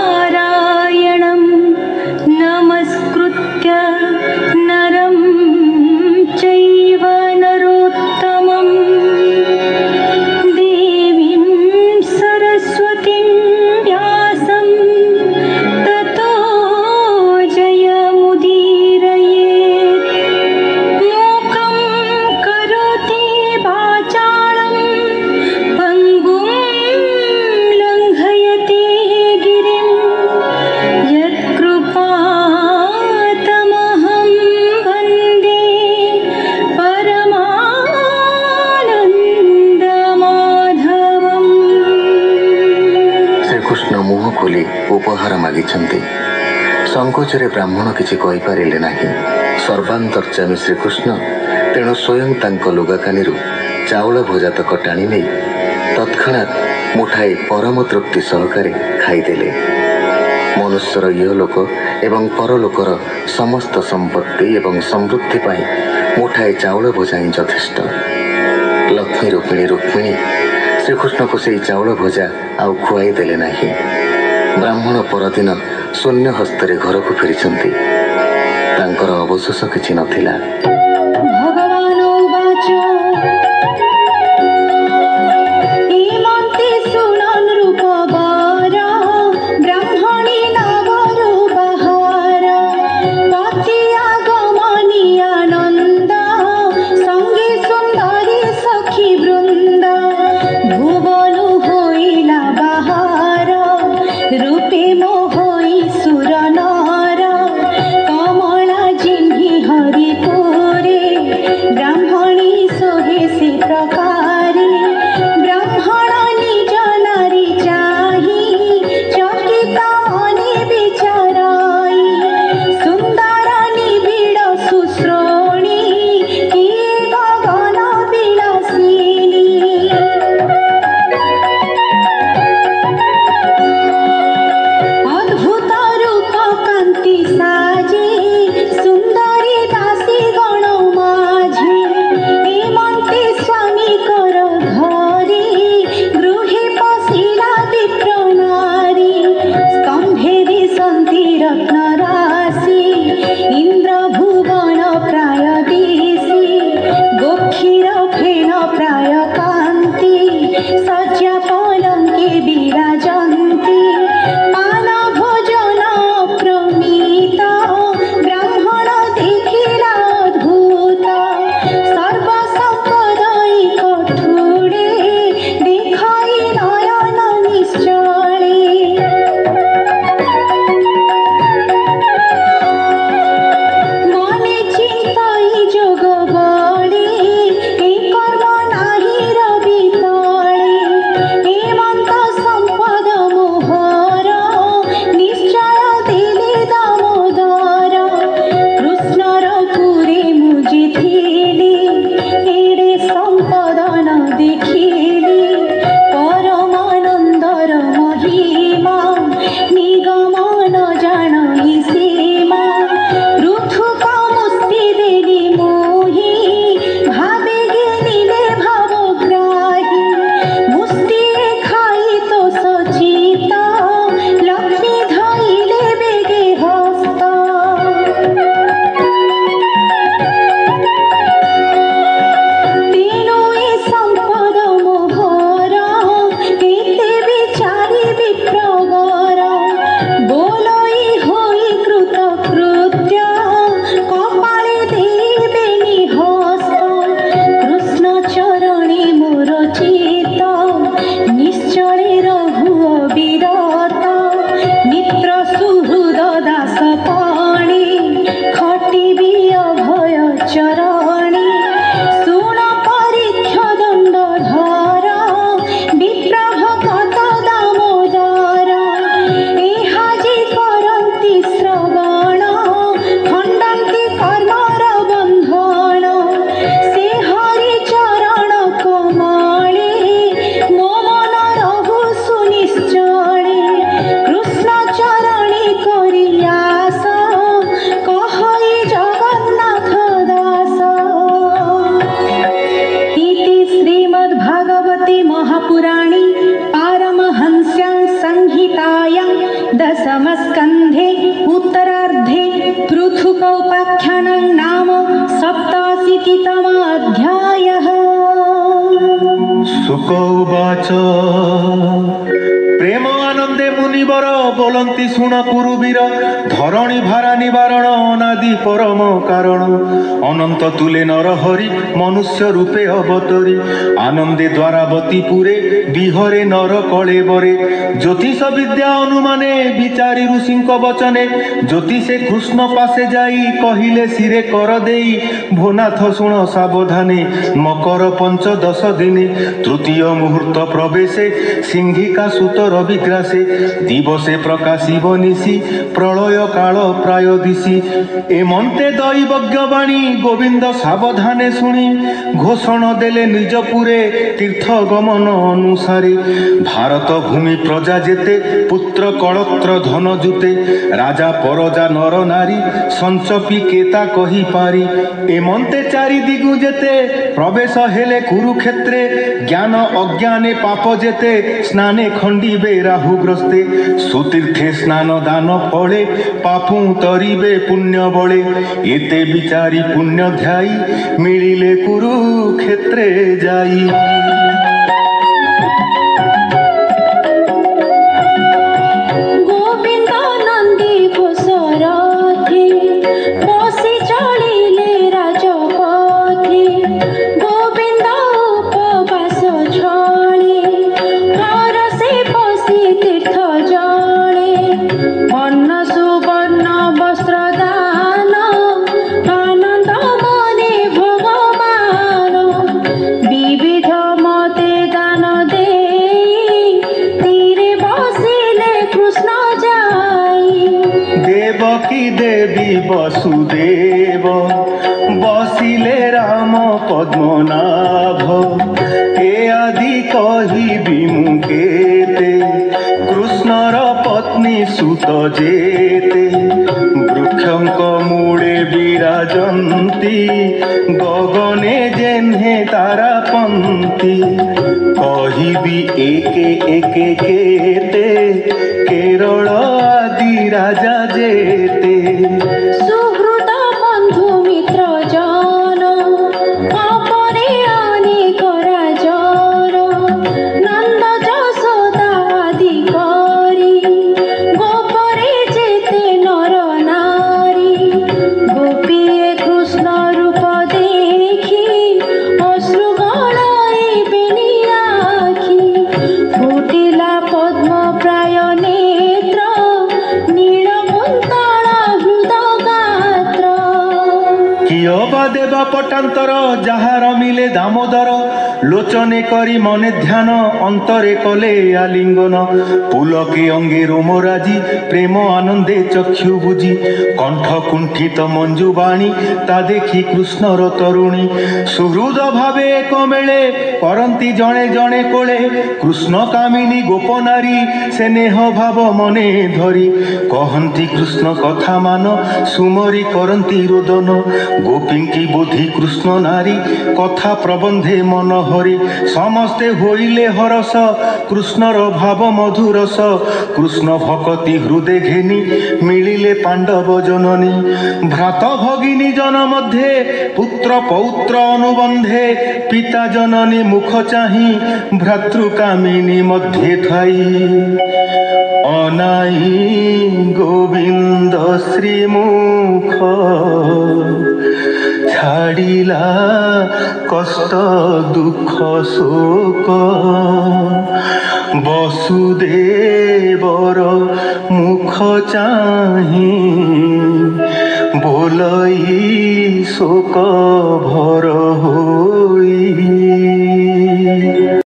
नारायणं नमस्कृत्य नरं चैव नरोत्तमं देवीं सरस्वतीं व्यासं ततो जयमुदीरयेत्। मूकं करोति वाचालं पङ्गुं लङ्घयति गिरिं यत्कृपातमहं वन्दे परमानन्दमाधवम्। ଶ୍ରୀକୃଷ୍ଣ ମୁହଁ ଖୋଲି ଉପହାର ମାଗିଛନ୍ତି। ସଂକୋଚରେ ବ୍ରାହ୍ମଣ କିଛି କହିପାରିଲେ ନାହିଁ। ସର୍ବାନ୍ତର୍ଯାମୀ ଶ୍ରୀକୃଷ୍ଣ ତେଣୁ ସ୍ୱୟଂ ତାଙ୍କ ଲୁଗାକାନିରୁ ଚାଉଳ ଭୋଜାତକ ଟାଣି ନେଇ ତତ୍କ୍ଷଣାତ୍ ମୁଠାଏ ପରମ ତୃପ୍ତି ସହକାରେ ଖାଇଦେଲେ। ମନୁଷ୍ୟର ଇହଲୋକ ଏବଂ ପରଲୋକର ସମସ୍ତ ସମ୍ପତ୍ତି ଏବଂ ସମୃଦ୍ଧି ପାଇଁ ମୁଠାଏ ଚାଉଳ ଭୋଜା ହିଁ ଯଥେଷ୍ଟ। ଲକ୍ଷ୍ମୀ ରୂପିଣୀ ରୁକ୍ମିଣୀ ଶ୍ରୀକୃଷ୍ଣଙ୍କୁ ସେହି ଚାଉଳ ଭଜା ଆଉ ଖୁଆଇ ଦେଲେ ନାହିଁ। ବ୍ରାହ୍ମଣ ପରଦିନ ଶୂନ୍ୟ ହସ୍ତରେ ଘରକୁ ଫେରିଛନ୍ତି। ତାଙ୍କର ଅବଶୋଷ କିଛି ନଥିଲା। भगवान् उवाच इमन्ते सुनान् रूपवर ब्राह्मणी नवरूपहार पति आगमनीयानन्द सङ्गे सुन्दरी सखी वृन्द भुवनु होइला बाहार रूपे मोहई सुर नर कमला जिह्नि हरिपुर महापुराणे पारमहंस्यां संहितायां दशमस्कन्धे उत्तरार्धे पृथुकोपाख्यानं नाम 87तमोऽध्यायः। शुक उवाच प्रेम आनंदे मुनिवर बोलंती शुण कुरुवीर धरणी भारा निवारण अनादि परम कारण अनंत तुले नर हरि मनुष्य रूपे अवतरी आनंदे द्वारावती पुरे विहरे नर कलेबरे ज्योतिष विद्या अनुमाने विचारी ऋषिंक वचने ज्योतिषे कृष्ण पासे जाई कहिले सिरे कर देई भोनाथ शुण सावधाने मकर पंचदश दिने तृतीय मुहूर्त प्रवेशे सिंहिका सुत रविग्रासे दिवसे प्रकाशिब निशि प्रलय काल प्राय दिशि एमंते दैवज्ञवाणी गोविंद सावधाने शुणी घोषण देले निजपुरे तीर्थ गमन अनुसारे भारत भूमि प्रजा जेते पुत्र कलत्र धन जुते राजा परजा नर नारी संचपी केता कही पारी एमंते चारि दिगु जेते प्रवेश हेले कुरुक्षेत्रे ज्ञान अज्ञाने पाप जेते स्नाने खंडिबे राहुग्रस्ते सुतीर्थे स्नान दान फले पापु तरिबे पुण्य बळे एते विचारी पुण्य ध्यायी मिलिले कुरुक्षेत्रे जाई। वसुदेव बसिले राम पद्मनाभ ए आदि कही विमुखेते कृष्णर पत्नी सुत जेते वृक्षंक मूले विराजन्ति गगने जेन्हे तारा पंक्ति कहिबी एके एके केते केरल आदि राजा जेते सुहृद बंधु मित्र जन अपरे अनेक राजर नंद यशोदा आदि करी गोपरे जेते नर नारी गोपीए कृष्ण रूप देखी अश्रु गणाइबे आखि फुटिला पद्म प्राय नेत्र कियबा देवा पटांतर जहार मिले दामोदर लोचने करी मने ध्यान अंतरे कले आलिंगन पुलके अंगे रोमराजी प्रेम आनंदे चक्षु बुझी कंठ कुंठित मंजुबाणी ता देखी कृष्णर तरुणी सुहृद भावे एक मेले करंती जणे जणे कोले कृष्ण कामिनी गोपनारी से नेह भाव मने धरी कहंती कृष्ण कथा मान सुमरी करंती रोदन गोपींकी बुद्धि कृष्ण नारी कथा प्रबंधे मन हरि समस्ते होइले हरस कृष्णर भाव मधुरस कृष्ण भक्ति हृदय घेनी मिलिले पांडव जननी भ्रात भगिनी जन मध्ये पुत्र पौत्र अनुबंधे पिता जननी मुख चाही भ्रातृकामिनी मध्ये थाई अनाई गोविंद श्रीमुख छाड़िला कष्ट दुख शोक वसुदेवर मुख चाही बोलई शोक